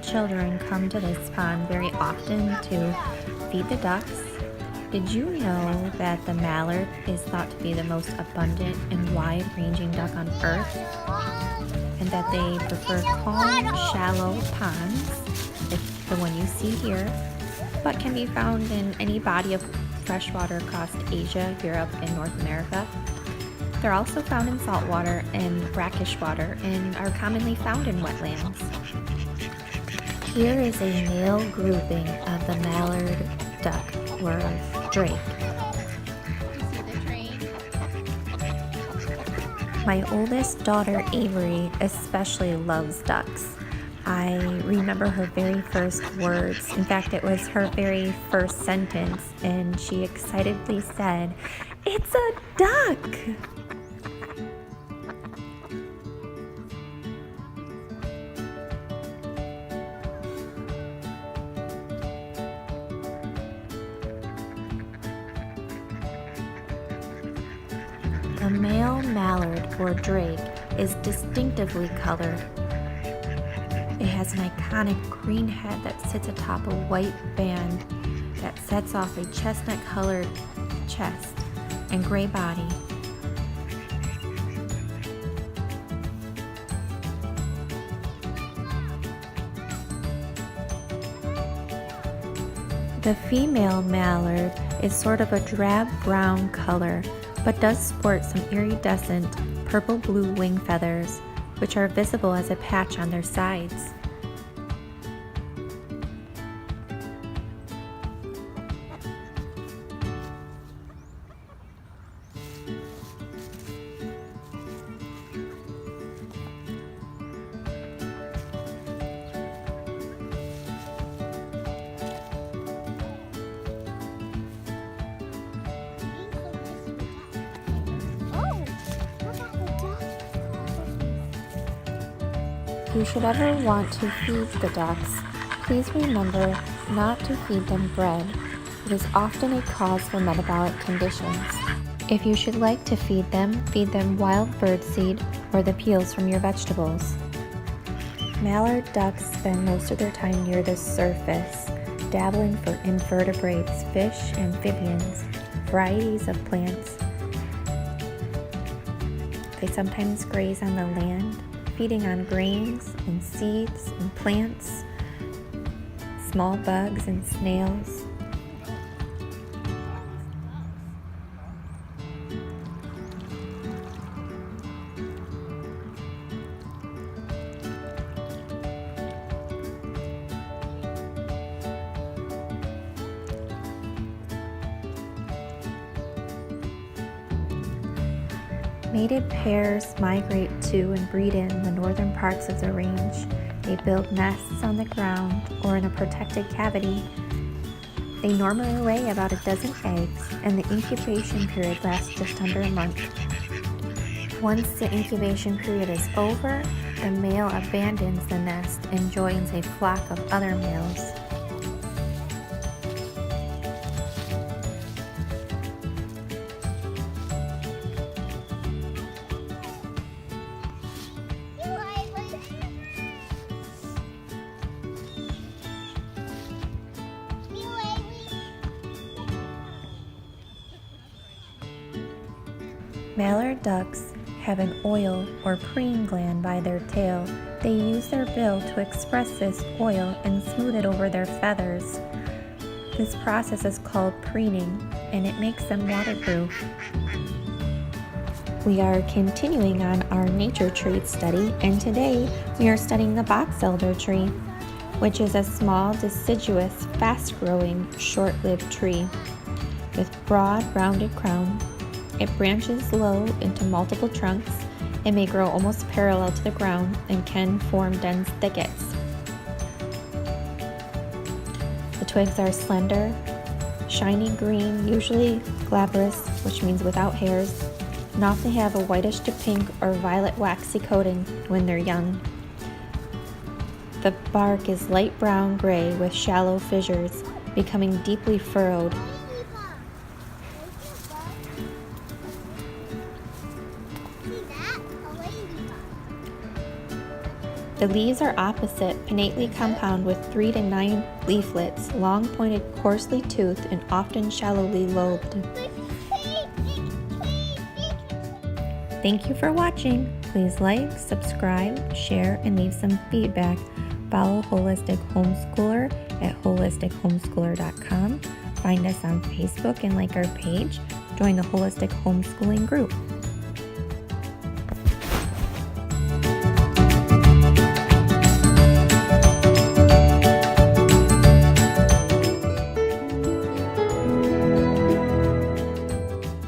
children come to this pond very often to feed the ducks. Did you know that the mallard is thought to be the most abundant and wide-ranging duck on Earth? And that they prefer calm, shallow ponds, like the one you see here, but can be found in any body of freshwater across Asia, Europe, and North America. They're also found in saltwater and brackish water and are commonly found in wetlands. Here is a male grouping of the mallard duck, or drake. My oldest daughter, Avery, especially loves ducks. I remember her very first words. In fact, it was her very first sentence, and she excitedly said, "It's a duck!" The male mallard, or drake, is distinctively colored. It has an iconic green head that sits atop a white band that sets off a chestnut-colored chest and gray body. The female mallard is sort of a drab brown color, but does sport some iridescent purple-blue wing feathers, which are visible as a patch on their sides. If you should ever want to feed the ducks, please remember not to feed them bread. It is often a cause for metabolic conditions. If you should like to feed them wild birdseed or the peels from your vegetables. Mallard ducks spend most of their time near the surface, dabbling for invertebrates, fish, amphibians, varieties of plants. They sometimes graze on the land, feeding on grains and seeds and plants, small bugs and snails. Mated pairs migrate to and breed in the northern parts of the range. They build nests on the ground or in a protected cavity. They normally lay about a dozen eggs, and the incubation period lasts just under a month. Once the incubation period is over, the male abandons the nest and joins a flock of other males. Mallard ducks have an oil or preen gland by their tail. They use their bill to express this oil and smooth it over their feathers. This process is called preening, and it makes them waterproof. We are continuing on our nature trait study, and today we are studying the box elder tree, which is a small, deciduous, fast-growing, short-lived tree with broad, rounded crown. It branches low into multiple trunks. It may grow almost parallel to the ground and can form dense thickets. The twigs are slender, shiny green, usually glabrous, which means without hairs, and often have a whitish to pink or violet waxy coating when they're young. The bark is light brown-gray with shallow fissures, becoming deeply furrowed. The leaves are opposite, pinnately compound with 3 to 9 leaflets, long pointed, coarsely toothed, and often shallowly lobed. Thank you for watching. Please like, subscribe, share, and leave some feedback. Follow Holistic Homeschooler at holistichomeschooler.com. Find us on Facebook and like our page. Join the Holistic Homeschooling group.